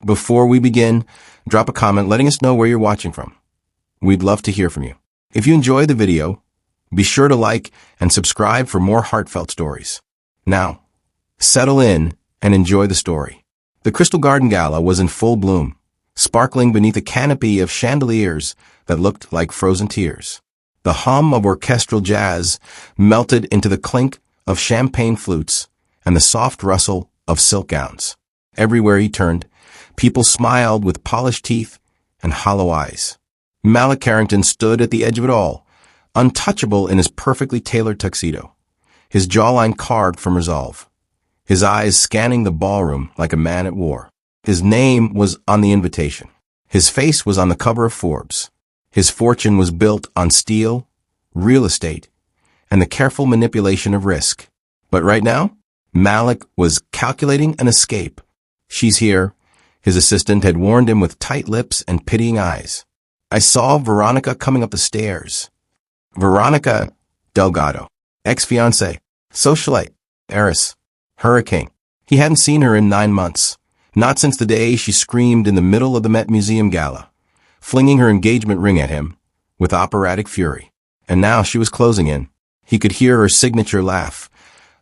Before we begin, drop a comment letting us know where you're watching from. We'd love to hear from you. If you enjoyed the video, be sure to like and subscribe for more heartfelt stories. Now, settle in and enjoy the story. The Crystal Garden Gala was in full bloom, sparkling beneath a canopy of chandeliers that looked like frozen tears. The hum of orchestral jazz melted into the clink of champagne flutes and the soft rustle of silk gowns. Everywhere he turned, people smiled with polished teeth and hollow eyes. Malik Carrington stood at the edge of it all, untouchable in his perfectly tailored tuxedo, his jawline carved from resolve, his eyes scanning the ballroom like a man at war. His name was on the invitation. His face was on the cover of Forbes. His fortune was built on steel, real estate, and the careful manipulation of risk. But right now, Malik was calculating an escape. "She's here," his assistant had warned him with tight lips and pitying eyes. "I saw Veronica coming up the stairs." Veronica Delgado, ex-fiancée, socialite, heiress, hurricane. He hadn't seen her in 9 months, not since the day she screamed in the middle of the Met Museum gala, flinging her engagement ring at him with operatic fury. And now she was closing in. He could hear her signature laugh,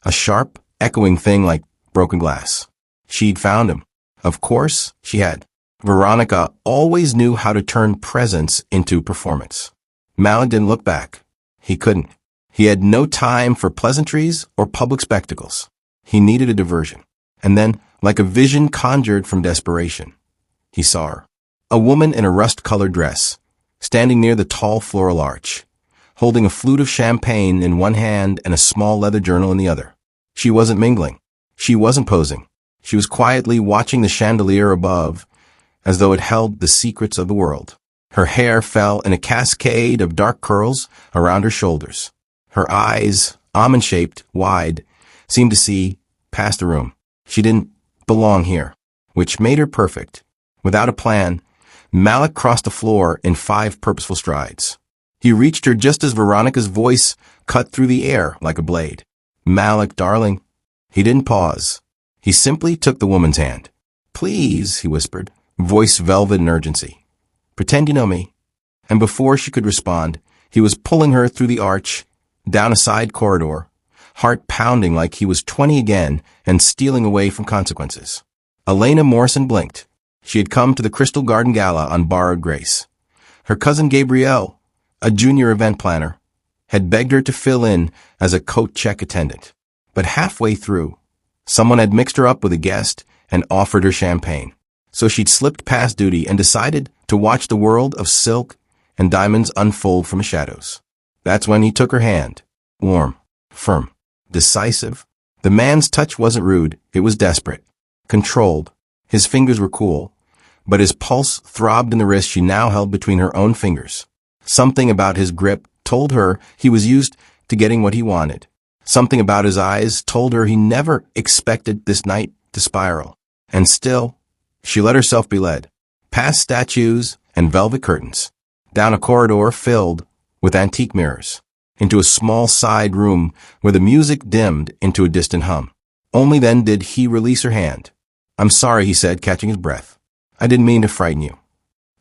a sharp, echoing thing like broken glass. She'd found him. Of course, she had. Veronica always knew how to turn presence into performance. Malik didn't look back. He couldn't. He had no time for pleasantries or public spectacles. He needed a diversion. And then, like a vision conjured from desperation, he saw her. A woman in a rust-colored dress, standing near the tall floral arch, holding a flute of champagne in one hand and a small leather journal in the other. She wasn't mingling. She wasn't posing. She was quietly watching the chandelier above, as though it held the secrets of the world. Her hair fell in a cascade of dark curls around her shoulders. Her eyes, almond-shaped, wide, seemed to see past the room. She didn't belong here, which made her perfect. Without a plan, Malik crossed the floor in 5 purposeful strides. He reached her just as Veronica's voice cut through the air like a blade. "Malik, darling." He didn't pause. He simply took the woman's hand. "Please," he whispered, voice velvet in urgency. "Pretend you know me." And before she could respond, he was pulling her through the arch, down a side corridor, heart pounding like he was 20 again and stealing away from consequences. Elena Morrison blinked. She had come to the Crystal Garden Gala on borrowed grace. Her cousin Gabrielle, a junior event planner, had begged her to fill in as a coat check attendant. But halfway through, someone had mixed her up with a guest and offered her champagne. So she'd slipped past duty and decided to watch the world of silk and diamonds unfold from the shadows. That's when he took her hand. Warm, firm, decisive. The man's touch wasn't rude, it was desperate, controlled. His fingers were cool, but his pulse throbbed in the wrist she now held between her own fingers. Something about his grip told her he was used to getting what he wanted. Something about his eyes told her he never expected this night to spiral. And still, she let herself be led, past statues and velvet curtains, down a corridor filled with antique mirrors, into a small side room where the music dimmed into a distant hum. Only then did he release her hand. "I'm sorry," he said, catching his breath. "I didn't mean to frighten you."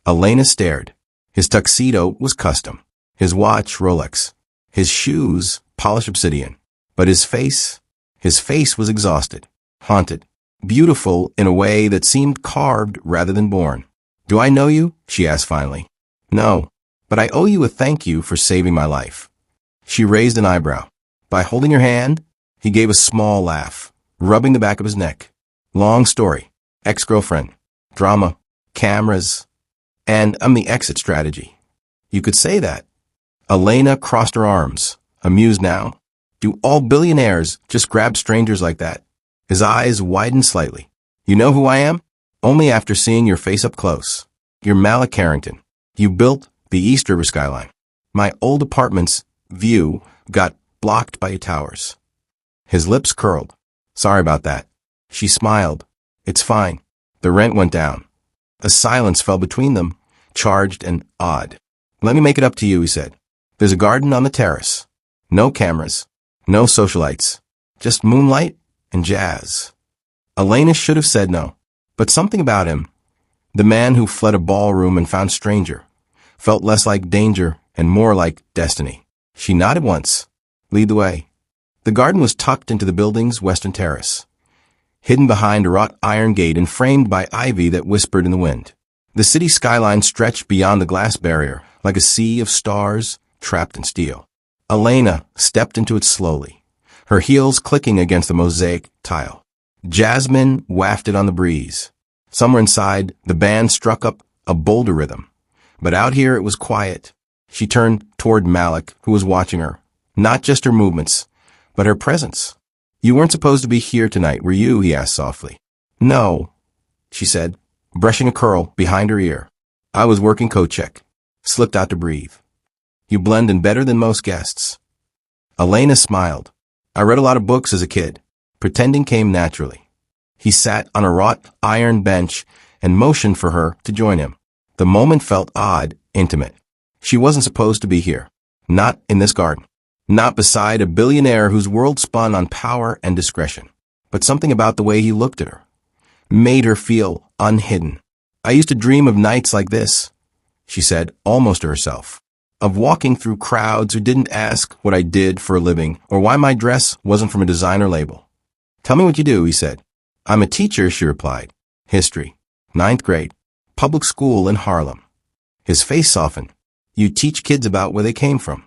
Elena stared. His tuxedo was custom, his watch Rolex, his shoes polished obsidian. But his face was exhausted, haunted, beautiful in a way that seemed carved rather than born. "Do I know you?" she asked finally. "No, but I owe you a thank you for saving my life." She raised an eyebrow. By holding her hand, he gave a small laugh, rubbing the back of his neck. "Long story. Ex-girlfriend. Drama. Cameras. And I'm the exit strategy." "You could say that." Elena crossed her arms, amused now. "Do all billionaires just grab strangers like that?" His eyes widened slightly. "You know who I am? Only after seeing your face up close. You're Malik Carrington. You built the East River skyline. My old apartment's view got blocked by your towers." His lips curled. "Sorry about that." She smiled. "It's fine. The rent went down." A silence fell between them, charged and odd. "Let me make it up to you," he said. "There's a garden on the terrace. No cameras. No socialites. Just moonlight and jazz." Elena should have said no, but something about him, The man who fled a ballroom and found stranger felt less like danger and more like destiny. She nodded once. Lead the way. The garden was tucked into the building's western terrace, hidden behind a wrought iron gate and framed by ivy that whispered in the wind. The city skyline stretched beyond the glass barrier, like a sea of stars trapped in steel. Elena stepped into it slowly, her heels clicking against the mosaic tile. Jasmine wafted on the breeze. Somewhere inside, the band struck up a bolder rhythm. But out here it was quiet. She turned toward Malik, who was watching her. Not just her movements, but her presence. You weren't supposed to be here tonight, were you? He asked softly. No, she said, brushing a curl behind her ear. I was working coat check. Slipped out to breathe. You blend in better than most guests. Elena smiled. I read a lot of books as a kid. Pretending came naturally. He sat on a wrought iron bench and motioned for her to join him. The moment felt odd, intimate. She wasn't supposed to be here. Not in this garden. Not beside a billionaire whose world spun on power and discretion. But something about the way he looked at her made her feel unhidden. I used to dream of nights like this, she said, almost to herself. Of walking through crowds who didn't ask what I did for a living or why my dress wasn't from a designer label. Tell me what you do, he said. I'm a teacher, she replied. History. 9th grade. Public school in Harlem. His face softened. You teach kids about where they came from.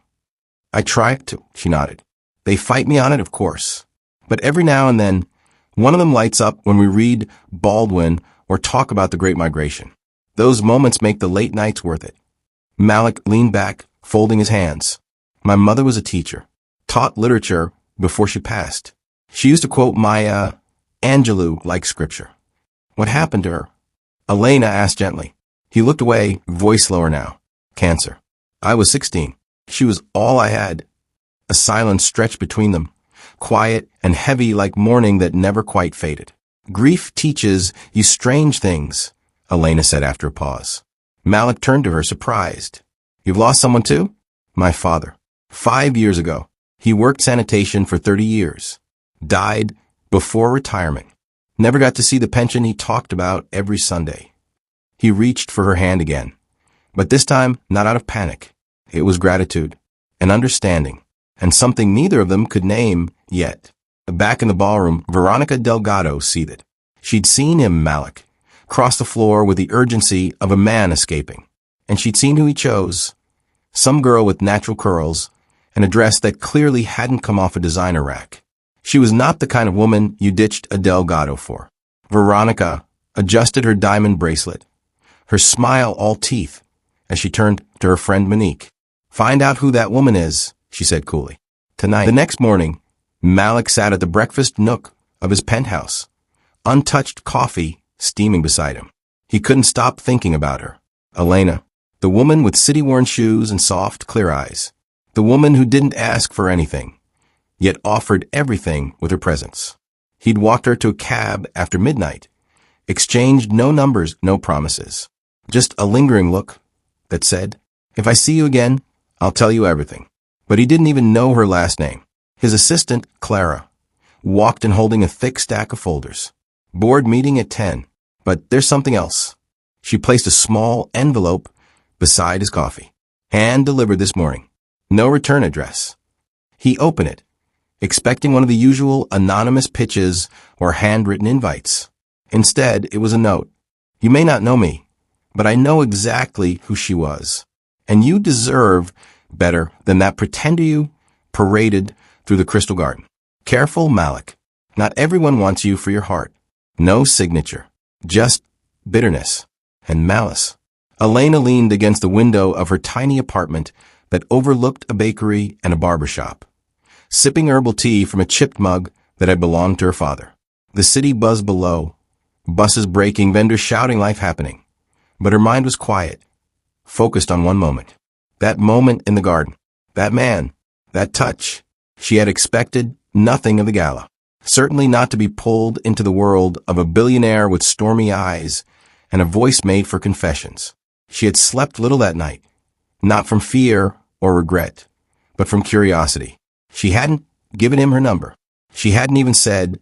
I try to, she nodded. They fight me on it, of course. But every now and then, one of them lights up when we read Baldwin or talk about the Great Migration. Those moments make the late nights worth it. Malik leaned back, folding his hands. My mother was a teacher. Taught literature before she passed. She used to quote Maya Angelou like scripture. What happened to her? Elena asked gently. He looked away, voice lower now. Cancer. I was 16. She was all I had. A silence stretched between them, quiet and heavy like mourning that never quite faded. Grief teaches you strange things, Elena said after a pause. Malik turned to her, surprised. You've lost someone too? My father. 5 years ago. He worked sanitation for 30 years. Died before retirement. Never got to see the pension he talked about every Sunday. He reached for her hand again. But this time, not out of panic. It was gratitude, and understanding, and something neither of them could name yet. Back in the ballroom, Veronica Delgado seated. She'd seen him, Malik, cross the floor with the urgency of a man escaping. And she'd seen who he chose. Some girl with natural curls, and a dress that clearly hadn't come off a designer rack. She was not the kind of woman you ditched a Delgado for. Veronica adjusted her diamond bracelet, her smile all teeth, as she turned to her friend Monique. Find out who that woman is, she said coolly. Tonight. The next morning, Malik sat at the breakfast nook of his penthouse, untouched coffee steaming beside him. He couldn't stop thinking about her. Elena, the woman with city-worn shoes and soft, clear eyes. The woman who didn't ask for anything, yet offered everything with her presence. He'd walked her to a cab after midnight, exchanged no numbers, no promises. Just a lingering look that said, if I see you again, I'll tell you everything. But he didn't even know her last name. His assistant, Clara, walked in holding a thick stack of folders. Board meeting at 10. But there's something else. She placed a small envelope beside his coffee. Hand delivered this morning. No return address. He opened it, expecting one of the usual anonymous pitches or handwritten invites. Instead, it was a note. You may not know me, but I know exactly who she was. And you deserve better than that pretender you paraded through the Crystal Garden. Careful, Malik. Not everyone wants you for your heart. No signature. Just bitterness and malice. Elena leaned against the window of her tiny apartment that overlooked a bakery and a barber shop, sipping herbal tea from a chipped mug that had belonged to her father. The city buzzed below, buses braking, vendors shouting, life happening. But her mind was quiet, focused on one moment. That moment in the garden. That man. That touch. She had expected nothing of the gala. Certainly not to be pulled into the world of a billionaire with stormy eyes and a voice made for confessions. She had slept little that night, not from fear or regret, but from curiosity. She hadn't given him her number. She hadn't even said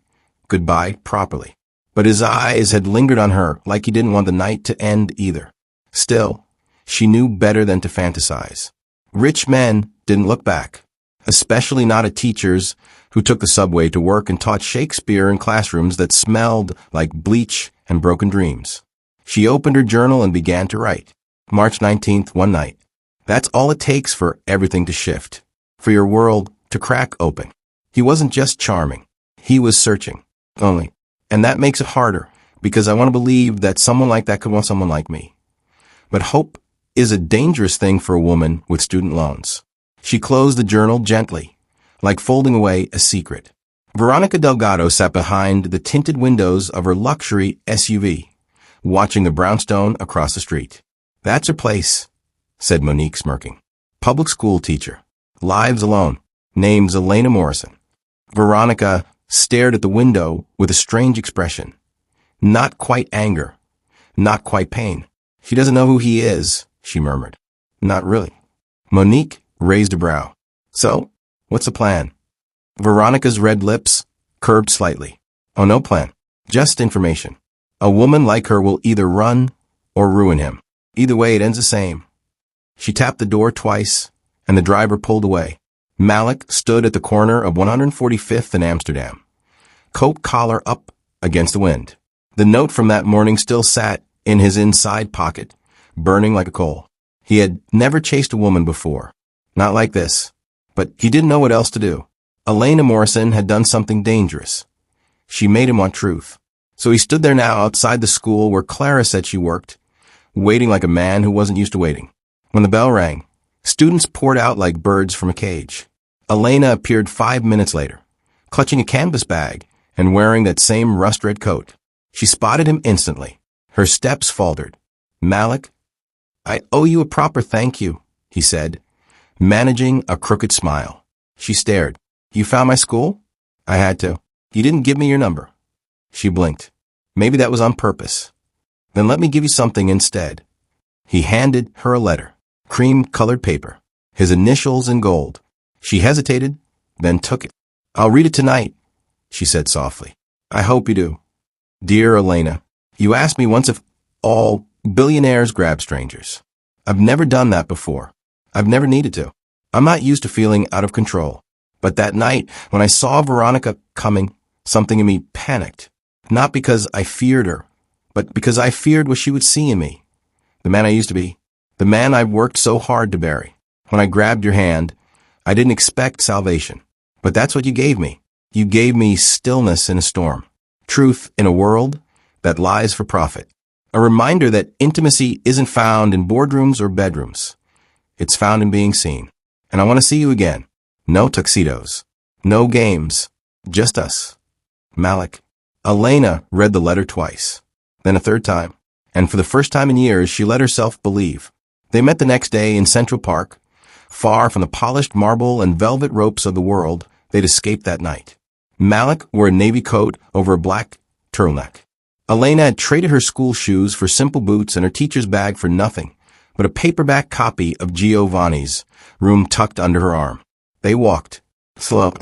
goodbye properly. but his eyes had lingered on her like he didn't want the night to end either. Still, she knew better than to fantasize. Rich men didn't look back, especially not at teachers who took the subway to work and taught Shakespeare in classrooms that smelled like bleach and broken dreams. She opened her journal and began to write. March 19th, one night. That's all it takes for everything to shift, for your world to crack open. He wasn't just charming. He was searching. Only. And that makes it harder, because I want to believe that someone like that could want someone like me. But hope is a dangerous thing for a woman with student loans. She closed the journal gently, like folding away a secret. Veronica Delgado sat behind the tinted windows of her luxury SUV, watching the brownstone across the street. That's her place, said Monique, smirking. Public school teacher. Lives alone. Name's Elena Morrison. Veronica stared at the window with a strange expression. Not quite anger. Not quite pain. She doesn't know who he is, she murmured. Not really. Monique raised a brow. So, what's the plan? Veronica's red lips curved slightly. Oh, no plan. Just information. A woman like her will either run or ruin him. Either way, it ends the same. She tapped the door twice, and the driver pulled away. Malik stood at the corner of 145th and Amsterdam, coat collar up against the wind. The note from that morning still sat in his inside pocket, burning like a coal. He had never chased a woman before. Not like this. But he didn't know what else to do. Elena Morrison had done something dangerous. She made him want truth. So he stood there now outside the school where Clara said she worked, waiting like a man who wasn't used to waiting. When the bell rang, students poured out like birds from a cage. Elena appeared 5 minutes later, clutching a canvas bag and wearing that same rust-red coat. She spotted him instantly. Her steps faltered. Malik, I owe you a proper thank you, he said, managing a crooked smile. She stared. You found my school? I had to. You didn't give me your number. She blinked. Maybe that was on purpose. Then let me give you something instead. He handed her a letter, cream-colored paper, his initials in gold. She hesitated, then took it. I'll read it tonight, she said softly. I hope you do. Dear Elena, you asked me once if all billionaires grab strangers. I've never done that before. I've never needed to. I'm not used to feeling out of control. But that night, when I saw Veronica coming, something in me panicked. Not because I feared her, but because I feared what she would see in me. The man I used to be. The man I've worked so hard to bury. When I grabbed your hand, I didn't expect salvation. But that's what you gave me. You gave me stillness in a storm. Truth in a world that lies for profit. A reminder that intimacy isn't found in boardrooms or bedrooms. It's found in being seen. And I want to see you again. No tuxedos. No games. Just us. Malik. Elena read the letter twice. Then a third time. And for the first time in years, she let herself believe. They met the next day in Central Park. Far from the polished marble and velvet ropes of the world, they'd escaped that night. Malik wore a navy coat over a black turtleneck. Elena had traded her school shoes for simple boots and her teacher's bag for nothing but a paperback copy of Giovanni's, Room tucked under her arm. They walked, slow,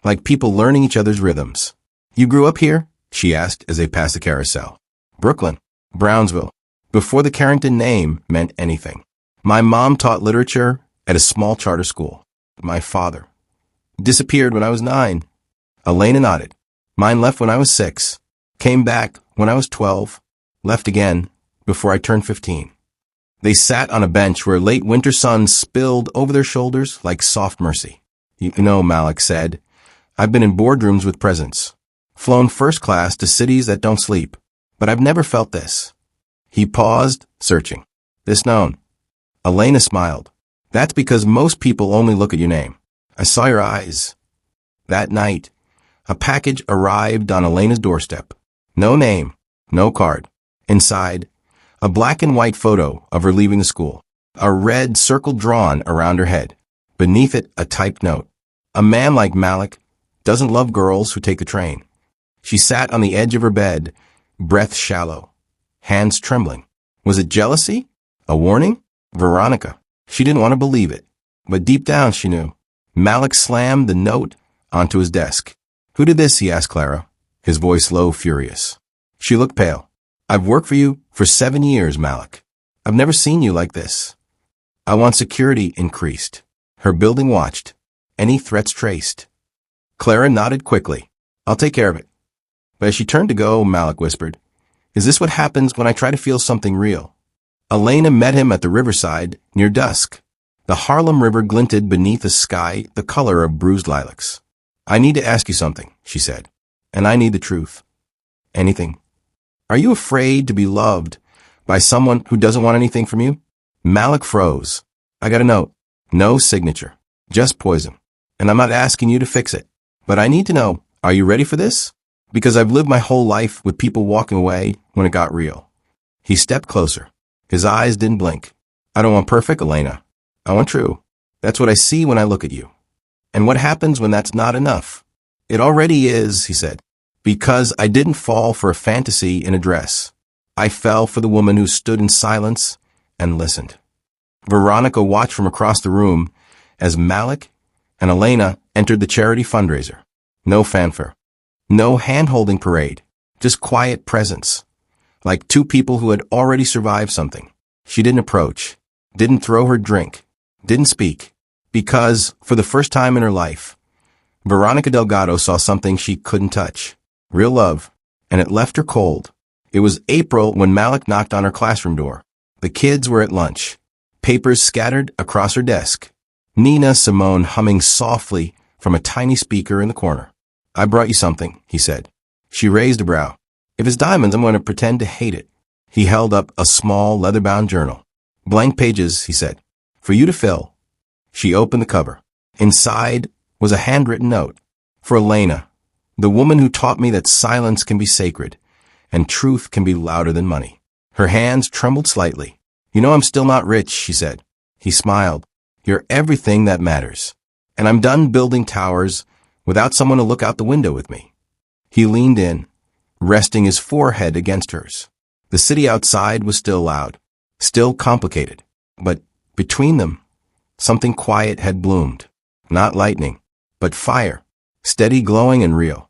like people learning each other's rhythms. You grew up here? She asked as they passed the carousel. Brooklyn, Brownsville, before the Carrington name meant anything. My mom taught literature at a small charter school. My father disappeared when I was 9. Elena nodded. Mine left when I was 6, came back when I was 12, left again before I turned 15. They sat on a bench where late winter sun spilled over their shoulders like soft mercy. You know, Malik said, I've been in boardrooms with presidents, flown first class to cities that don't sleep, but I've never felt this. He paused, searching. This known. Elena smiled. That's because most people only look at your name. I saw your eyes. That night, a package arrived on Elena's doorstep. No name, no card. Inside, a black and white photo of her leaving the school. A red circle drawn around her head. Beneath it, a typed note. A man like Malik doesn't love girls who take the train. She sat on the edge of her bed, breath shallow, hands trembling. Was it jealousy? A warning? Veronica. She didn't want to believe it, but deep down she knew. Malik slammed the note onto his desk. Who did this? He asked Clara, his voice low, furious. She looked pale. I've worked for you for 7 years, Malik. I've never seen you like this. I want security increased. Her building watched. Any threats traced. Clara nodded quickly. I'll take care of it. But as she turned to go, Malik whispered, Is this what happens when I try to feel something real? Elena met him at the riverside near dusk. The Harlem River glinted beneath a sky the color of bruised lilacs. I need to ask you something, she said, and I need the truth. Anything. Are you afraid to be loved by someone who doesn't want anything from you? Malik froze. I got a note. No signature. Just poison. And I'm not asking you to fix it. But I need to know, are you ready for this? Because I've lived my whole life with people walking away when it got real. He stepped closer. His eyes didn't blink. I don't want perfect, Elena. I want true. That's what I see when I look at you. And what happens when that's not enough? It already is, he said. Because I didn't fall for a fantasy in a dress. I fell for the woman who stood in silence and listened. Veronica watched from across the room as Malik and Elena entered the charity fundraiser. No fanfare. No hand-holding parade. Just quiet presence. Like two people who had already survived something. She didn't approach. Didn't throw her drink. Didn't speak. Because, for the first time in her life, Veronica Delgado saw something she couldn't touch. Real love. And it left her cold. It was April when Malik knocked on her classroom door. The kids were at lunch. Papers scattered across her desk. Nina Simone humming softly from a tiny speaker in the corner. I brought you something, he said. She raised a brow. If it's diamonds, I'm going to pretend to hate it. He held up a small leather-bound journal. Blank pages, he said. For you to fill. She opened the cover. Inside was a handwritten note. For Elena, the woman who taught me that silence can be sacred and truth can be louder than money. Her hands trembled slightly. You know I'm still not rich, she said. He smiled. You're everything that matters. And I'm done building towers without someone to look out the window with me. He leaned in, resting his forehead against hers. The city outside was still loud, still complicated. But between them, something quiet had bloomed. Not lightning, but fire, steady, glowing, and real.